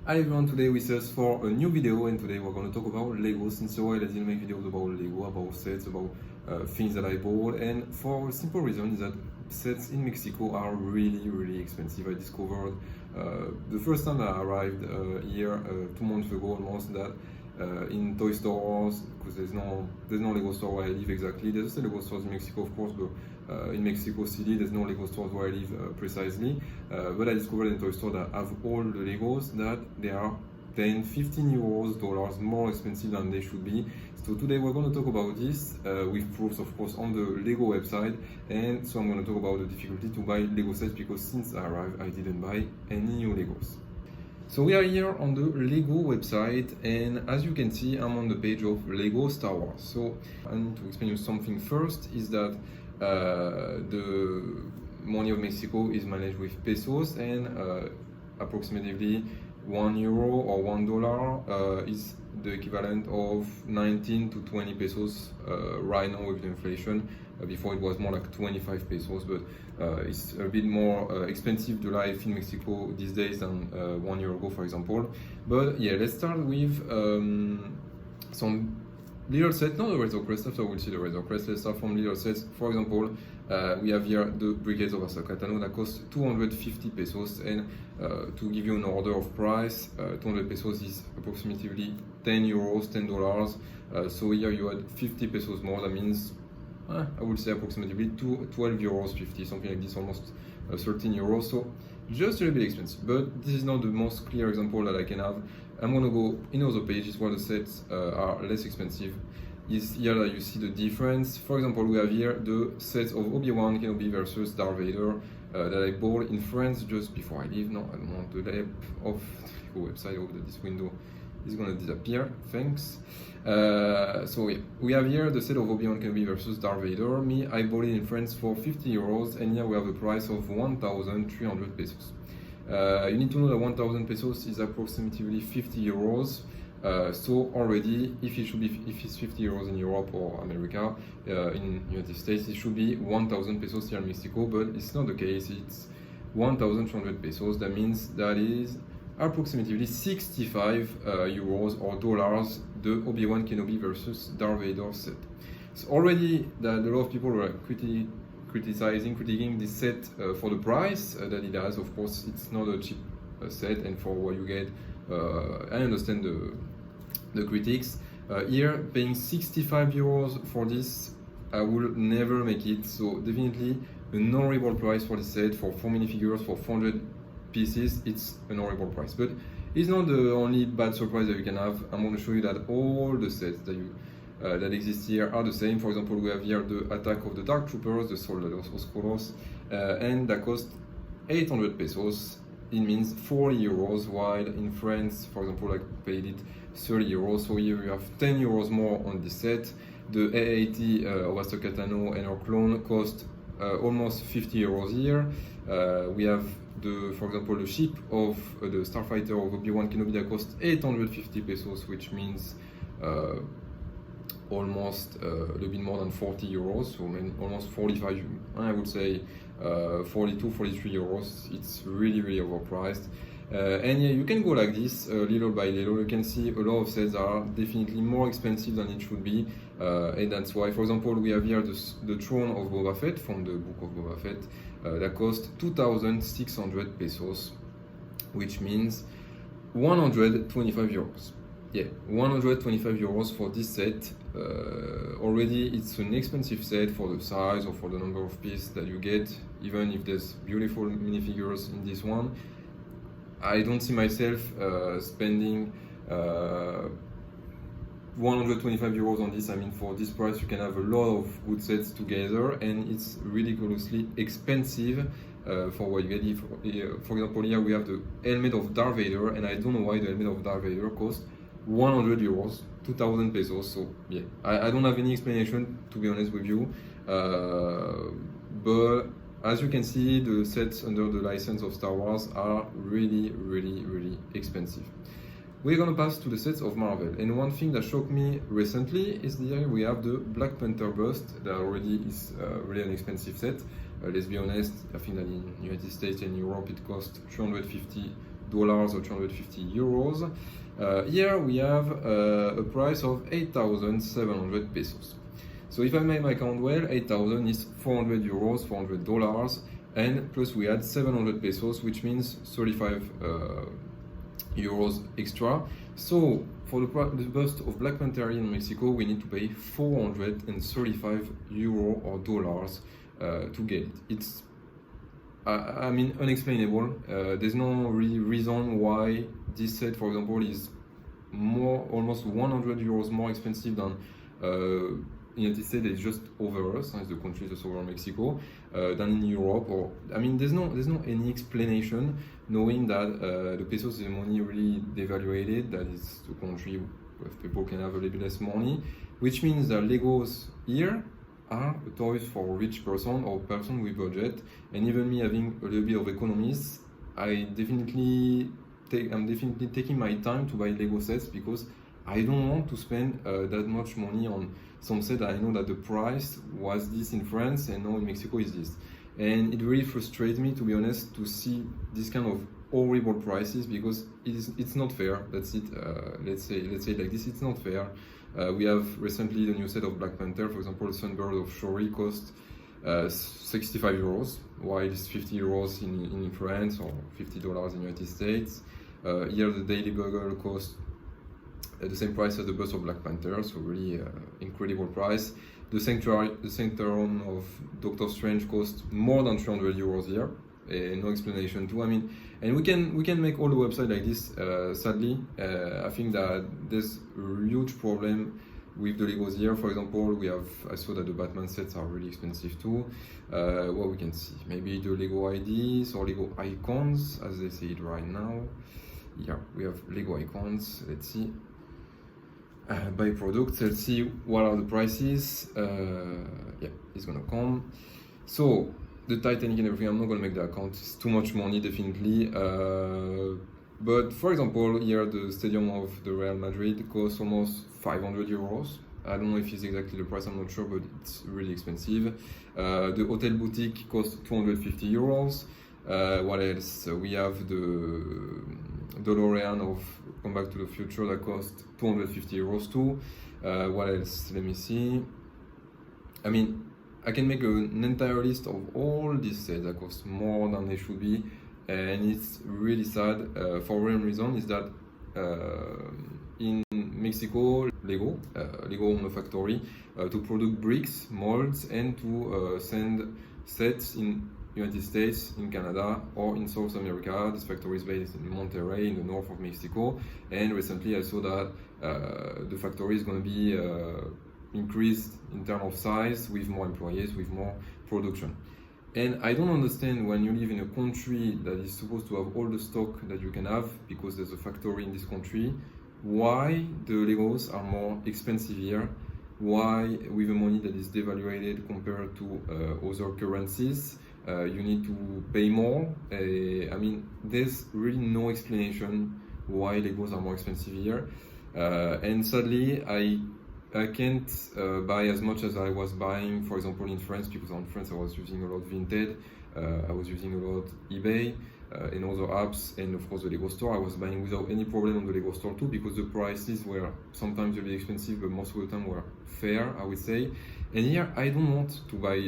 Hi everyone, today with us for a new video, and today we're going to talk about Lego. Since a while I didn't make videos about Lego, about sets, about things that I bought, and for a simple reason is that sets in Mexico are really expensive. I discovered the first time I arrived here 2 months ago almost that in toy stores, because there's no Lego store where I live exactly. There's also Lego stores in Mexico, of course, but in Mexico City there's no Lego stores where I live precisely. But I discovered in toy store that have all the Legos that they are 10, 15 euros, dollars more expensive than they should be. So today we're going to talk about this with proofs, of course, on the Lego website. And so I'm going to talk about the difficulty to buy Lego sets because since I arrived I didn't buy any new Legos. So we are here on the Lego website, and as you can see I'm on the page of Lego Star Wars. So I need to explain you something first, is that the money of Mexico is managed with pesos, and approximately €1 or $1 is the equivalent of 19 to 20 pesos right now with the inflation. Before it was more like 25 pesos, but it's a bit more expensive the life in Mexico these days than 1 year ago, for example. But yeah, let's start with some little sets, not the Razor Crest, after we'll see the Razor Crest. Let's start from little sets. For example, we have here the Brigades of Azacatano that cost 250 pesos, and to give you an order of price, 200 pesos is approximately 10 euros, $10. So here you had 50 pesos more, that means I would say approximately 12 euros 50, something like this, almost 13 euros. So just a little bit expensive, but this is not the most clear example that I can have. I'm gonna go in other pages where the sets are less expensive. Is here that you see the difference. For example, we have here the sets of Obi-Wan Kenobi versus Darth Vader that I bought in France just before I leave. No, I don't want the help of the website. I hope that this window is gonna disappear. Thanks. So yeah, we have here the set of Obi-Wan Kenobi versus Darth Vader. I bought it in France for 50 euros, and here we have a price of 1,300 pesos. You need to know that 1,000 pesos is approximately 50 euros. So already, if it's 50 euros in Europe or America, in United States, it should be 1,000 pesos here in Mexico, but it's not the case. It's 1,200 pesos. That means that is approximately 65 euros or dollars, the Obi-Wan Kenobi versus Darth Vader set. So already that a lot of people were critiquing this set for the price that it has. Of course, it's not a cheap set, and for what you get, I understand the critics. Here, paying 65 euros for this, I will never make it. So definitely an horrible price for this set, for 4 minifigures, for 400 pieces. It's an horrible price, but it's not the only bad surprise that you can have. I'm going to show you that all the sets that exist here are the same. For example, we have here the Attack of the Dark Troopers, the Soldados Oscuros, and that cost 800 pesos. It means 40 euros, while in France, for example, I paid it 30 euros. So here you have 10 euros more on this set. The A80 of Azacatano and our clone cost almost 50 euros here. We have for example, the ship of the Starfighter of Obi-Wan Kenobi that cost 850 pesos, which means almost a little bit more than 40 euros, so almost 45, I would say 42, 43 euros. It's really overpriced. And yeah, you can go like this, little by little. You can see a lot of sets are definitely more expensive than it should be, and that's why, for example, we have here the Throne of Boba Fett from the book of Boba Fett that cost 2,600 pesos, which means 125 euros. Yeah, 125 euros for this set. Already it's an expensive set for the size or for the number of pieces that you get, even if there's beautiful minifigures in this one. I don't see myself spending 125 euros on this. I mean, for this price you can have a lot of good sets together, and it's ridiculously expensive for what you get. For example, here we have the helmet of Darth Vader, and I don't know why the helmet of Darth Vader costs 100 euros, 2,000 pesos. So yeah, I don't have any explanation, to be honest with you, but as you can see, the sets under the license of Star Wars are really expensive. We're gonna pass to the sets of Marvel, and one thing that shocked me recently is here we have the Black Panther bust that already is really an expensive set. Let's be honest, I think that in United States and Europe it costs 350 dollars or 350 euros. Here we have a price of 8,700 pesos. So if I made my count well, 8,000 is 400 euros, $400, and plus we add 700 pesos, which means 35 euros extra. So for the bust of Black Monterrey in Mexico, we need to pay 435 euro or dollars to get it. It's I mean, unexplainable. There's no really reason why this set, for example, is almost 100 euros more expensive than United States. It's just over us, it's the country just over Mexico, than in Europe. Or I mean, there's no any explanation, knowing that the peso is the money really devaluated. That is the country where people can have a little bit less money, which means that Legos here are toys for rich person or person with budget. And even me having a little bit of economies, I'm definitely taking my time to buy Lego sets, because I don't want to spend that much money on some set. I know that the price was this in France and now in Mexico is this, and it really frustrates me, to be honest, to see this kind of horrible prices, because it's not fair. That's it. Let's say it like this. It's not fair. We have recently the new set of Black Panther, for example, Sunbird of Shori cost 65 euros, while it's 50 euros in France or $50 in United States. Here the Daily Bugle cost the same price as the bust of Black Panther, so really incredible price. The Sanctorum of Doctor Strange cost more than 300 euros here. No explanation too. I mean, and we can make all the website like this. Sadly, I think that there's a huge problem with the Legos here. For example, I saw that the Batman sets are really expensive too. What we can see, maybe the Lego IDs or Lego icons, as they say it right now. Yeah, we have Lego icons. Let's see. By products, let's see what are the prices. Yeah, it's gonna come. So the Titanic and everything, I'm not gonna make the account. It's too much money, definitely. But for example, here the stadium of the Real Madrid costs almost 500 euros. I don't know if it's exactly the price, I'm not sure, but it's really expensive. The hotel boutique costs 250 euros. What else? We have the DeLorean of Come Back to the Future that costs 250 euros too. What else? Let me see. I mean, I can make an entire list of all these sets that cost more than they should be, and it's really sad. For one reason is that in Mexico, Lego own a factory to produce bricks, molds, and to send sets in United States, in Canada, or in South America. This factory is based in Monterrey, in the north of Mexico. And recently I saw that the factory is going to be increased in terms of size, with more employees, with more production. And I don't understand, when you live in a country that is supposed to have all the stock that you can have, because there's a factory in this country, why the Legos are more expensive here. Why, with the money that is devaluated compared to other currencies, you need to pay more. I mean, there's really no explanation why Legos are more expensive here. And sadly, I can't buy as much as I was buying, for example, in France, because in France I was using a lot Vinted, I was using a lot eBay, and other apps, and of course the Lego store. I was buying without any problem on the Lego store too, because the prices were sometimes really expensive, but most of the time were fair, I would say. And here I don't want to buy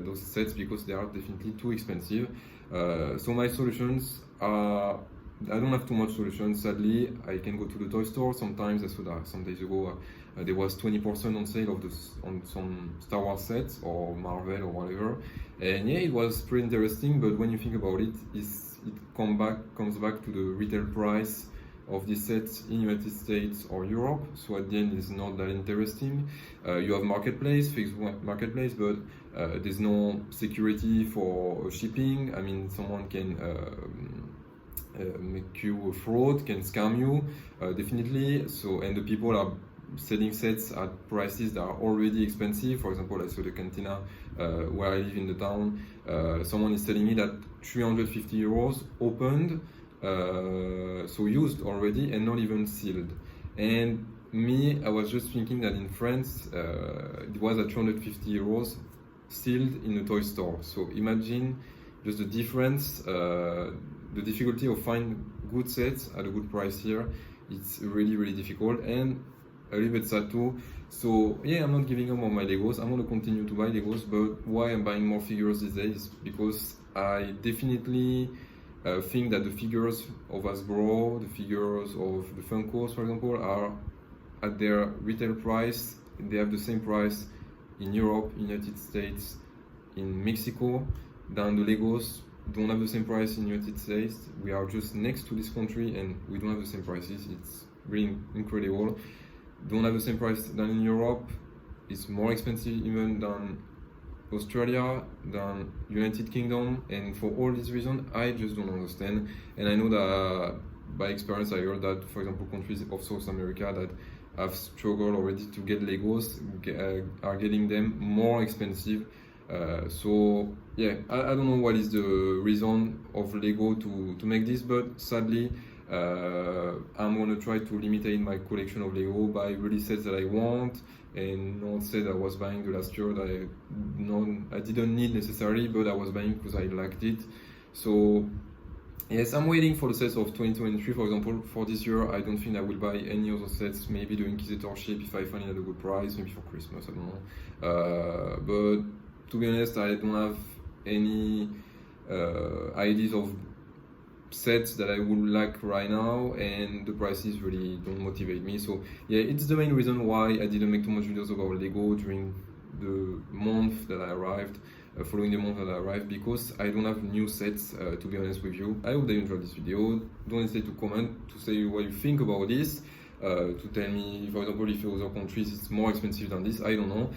those sets because they are definitely too expensive. So my solutions are, I don't have too much solutions, sadly. I can go to the toy store. Sometimes I saw that some days ago there was 20% on sale on some Star Wars sets or Marvel or whatever. And yeah, it was pretty interesting, but when you think about it, it comes back to the retail price of these sets in United States or Europe. So at the end, it's not that interesting. You have marketplace, fixed marketplace, but there's no security for shipping. I mean, someone can make you a fraud, can scam you, definitely. So, and the people are selling sets at prices that are already expensive. For example, I saw the cantina where I live in the town. Someone is telling me that 350 euros opened, so used already and not even sealed. And me, I was just thinking that in France it was at 350 euros sealed in a toy store. So imagine just the difference, the difficulty of finding good sets at a good price here, it's really difficult and a little bit sad too. So yeah, I'm not giving up on my Legos. I'm gonna continue to buy Legos, but why I'm buying more figures these days? Because I definitely think that the figures of Hasbro, the figures of the Funkos, for example, are at their retail price. They have the same price in Europe, United States, in Mexico. Then the Legos don't have the same price in United States. We are just next to this country and we don't have the same prices. It's really incredible. Don't have the same price than in Europe. It's more expensive even than Australia, than United Kingdom, and for all these reasons I just don't understand. And I know that by experience I heard that, for example, countries of South America that have struggled already to get Legos are getting them more expensive. So yeah, I don't know what is the reason of Lego to make this, but sadly I'm gonna try to limit my collection of Lego by really sets that I want and not sets I was buying the last year that I didn't need necessarily, but I was buying because I liked it. So yes, I'm waiting for the sets of 2023, for example. For this year, I don't think I will buy any other sets. Maybe the Inquisitor ship if I find it at a good price, maybe for Christmas, I don't know. But to be honest, I don't have any ideas of sets that I would like right now, and the prices really don't motivate me. So yeah, it's the main reason why I didn't make too much videos about Lego during the month that I arrived. Following the month that I arrived, because I don't have new sets, to be honest with you. I hope that you enjoyed this video. Don't hesitate to comment, to say what you think about this, to tell me, for example, if in other countries it's more expensive than this, I don't know.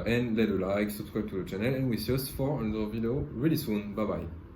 And let a like, subscribe to the channel, and we see us for another video really soon. Bye bye.